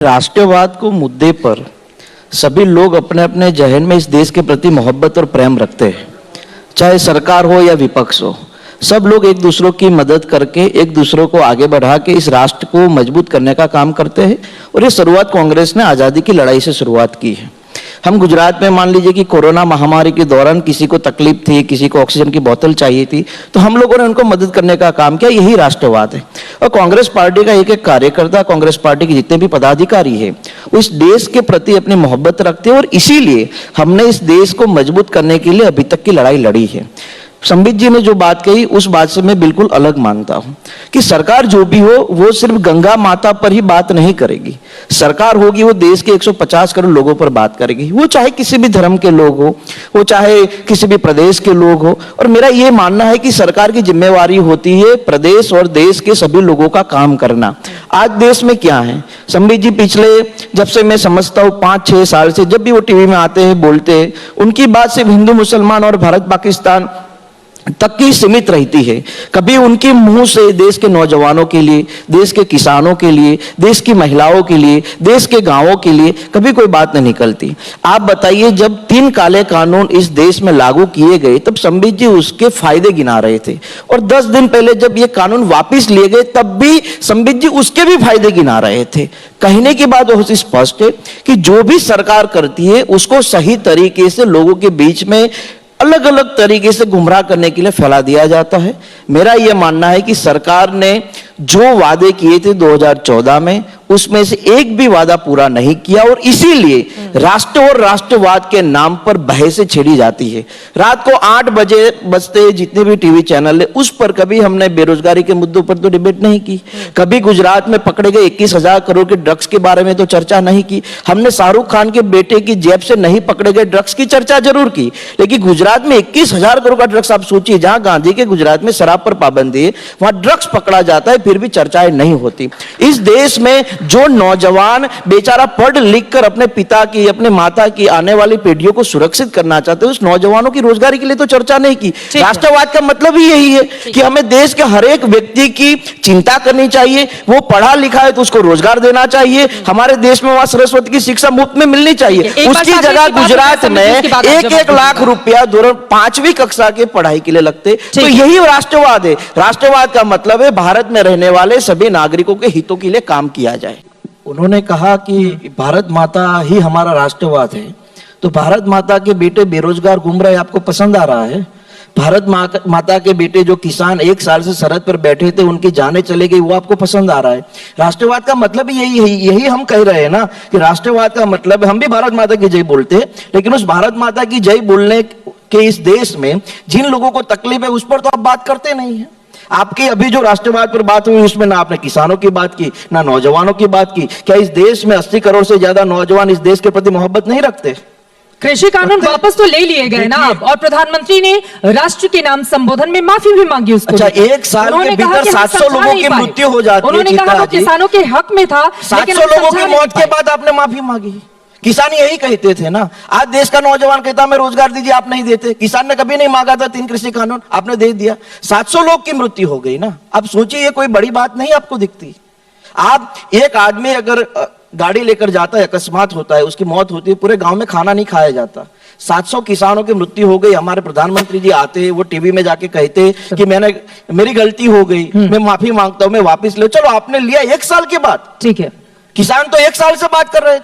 राष्ट्रवाद को मुद्दे पर सभी लोग अपने अपने जहन में इस देश के प्रति मोहब्बत और प्रेम रखते हैं, चाहे सरकार हो या विपक्ष हो। सब लोग एक दूसरों की मदद करके एक दूसरों को आगे बढ़ा के इस राष्ट्र को मजबूत करने का काम करते हैं। और ये शुरुआत कांग्रेस ने आज़ादी की लड़ाई से शुरुआत की है। हम गुजरात में मान लीजिए कि कोरोना महामारी के दौरान किसी को तकलीफ थी, किसी को ऑक्सीजन की बोतल चाहिए थी, तो हम लोगों ने उनको मदद करने का काम किया। यही राष्ट्रवाद है। और कांग्रेस पार्टी का एक एक कार्यकर्ता, कांग्रेस पार्टी के जितने भी पदाधिकारी हैं, वो इस देश के प्रति अपनी मोहब्बत रखते हैं और इसीलिए हमने इस देश को मजबूत करने के लिए अभी तक की लड़ाई लड़ी है। संबित जी ने जो बात कही उस बात से मैं बिल्कुल अलग मानता हूं कि सरकार जो भी हो वो सिर्फ गंगा माता पर ही बात नहीं करेगी। सरकार होगी वो देश के 150 करोड़ लोगों पर बात करेगी, वो चाहे किसी भी धर्म के लोग हो, वो चाहे किसी भी प्रदेश के लोग हो। और मेरा ये मानना है कि सरकार की जिम्मेवारी होती है प्रदेश और देश के सभी लोगों का काम करना। आज देश में क्या है, संबित जी पिछले जब से मैं समझता हूँ 5-6 साल से जब भी वो टीवी में आते हैं बोलते हैं, उनकी बात सिर्फ हिंदू मुसलमान और भारत पाकिस्तान तक की सीमित रहती है। कभी उनके मुंह से देश के नौजवानों के लिए, देश के किसानों के लिए, देश की महिलाओं के लिए, देश के गांवों के लिए कभी कोई बात नहीं निकलती। आप बताइए, जब 3 काले कानून इस देश में लागू किए गए तब संबित जी उसके फायदे गिना रहे थे, और 10 दिन पहले जब ये कानून वापिस लिए गए तब भी संबित जी उसके भी फायदे गिना रहे थे। कहने की बात बहुत स्पष्ट है कि जो भी सरकार करती है उसको सही तरीके से लोगों के बीच में अलग अलग तरीके से गुमराह करने के लिए फैला दिया जाता है। मेरा यह मानना है कि सरकार ने जो वादे किए थे 2014 में, उसमें से एक भी वादा पूरा नहीं किया, और इसीलिए राष्ट्र और राष्ट्रवाद के नाम पर बहसें छेड़ी जाती है। रात को 8 बजते जितने भी टीवी चैनल है उस पर कभी हमने बेरोजगारी के मुद्दों पर तो डिबेट नहीं की, कभी गुजरात में पकड़े गए 21,000 करोड़ के ड्रग्स के बारे में तो चर्चा नहीं की, हमने शाहरुख खान के बेटे की जेब से नहीं पकड़े गए ड्रग्स की चर्चा जरूर की, लेकिन गुजरात में 21,000 करोड़ का ड्रग्स, आप सोचिए, जहां गांधी के गुजरात में शराब पर पाबंदी है वहां ड्रग्स पकड़ा जाता है, फिर भी चर्चाएं नहीं होती। इस देश में जो नौजवान बेचारा पढ़ लिख कर अपने पिता की, अपने माता की आने वाली पीढ़ियों को सुरक्षित करना चाहते हैं, उस नौजवानों की रोजगारी के लिए तो चर्चा नहीं की। राष्ट्रवाद का मतलब ही यही है कि हमें देश के हर एक व्यक्ति की चिंता करनी चाहिए। वो पढ़ा लिखा है तो उसको रोजगार देना चाहिए। हमारे देश में वहां सरस्वती की शिक्षा मुफ्त में मिलनी चाहिए। उसकी जगह गुजरात में 1-1 लाख रुपया 5वीं कक्षा के पढ़ाई के लिए लगते। तो यही राष्ट्रवाद है। राष्ट्रवाद का मतलब है भारत में रहने वाले सभी नागरिकों के हितों के लिए काम किया जाए। उन्होंने कहा कि भारत माता ही हमारा राष्ट्रवाद है, तो भारत माता के बेटे बेरोजगार घूम रहे, आपको पसंद आ रहा है? भारत माता के बेटे जो किसान 1 साल से सरहद पर बैठे थे, उनकी जानें चले गई, वो आपको पसंद आ रहा है? राष्ट्रवाद का मतलब यही हम कह रहे हैं ना कि राष्ट्रवाद का मतलब, हम भी भारत माता की जय बोलते हैं, लेकिन उस भारत माता की जय बोलने के इस देश में जिन लोगों को तकलीफ है उस पर तो आप बात करते नहीं है। आपकी अभी जो राष्ट्रवाद पर बात हुई उसमें ना आपने किसानों की बात की, ना नौजवानों की बात की। क्या इस देश में 80 करोड़ से ज्यादा नौजवान इस देश के प्रति मोहब्बत नहीं रखते? कृषि कानून वापस तो ले लिए गए ना आप, और प्रधानमंत्री ने राष्ट्र के नाम संबोधन में माफी भी मांगी उसको। अच्छा, 1 साल के भीतर 700 लोगों की मृत्यु हो जाती है। उन्होंने कहा वो किसानों के हक में था, 700 लोगों की मौत के बाद आपने माफी मांगी। किसान यही कहते थे ना। आज देश का नौजवान कहता हमें रोजगार दीजिए, आप नहीं देते। किसान ने कभी नहीं मांगा था 3 कृषि कानून, आपने दे दिया। 700 लोग की मृत्यु हो गई ना। अब सोचिए, ये कोई बड़ी बात नहीं आपको दिखती। आप एक आदमी अगर गाड़ी लेकर जाता है, अकस्मात होता है, उसकी मौत होती है, पूरे गांव में खाना नहीं खाया जाता। 700 किसानों की मृत्यु हो गई। हमारे प्रधानमंत्री जी आते, वो टीवी में जाके कहते कि मेरी गलती हो गई, मैं माफी मांगता हूं, मैं वापिस ले। चलो, आपने लिया 1 साल के बाद, ठीक है। किसान तो 1 साल से बात कर रहे थे।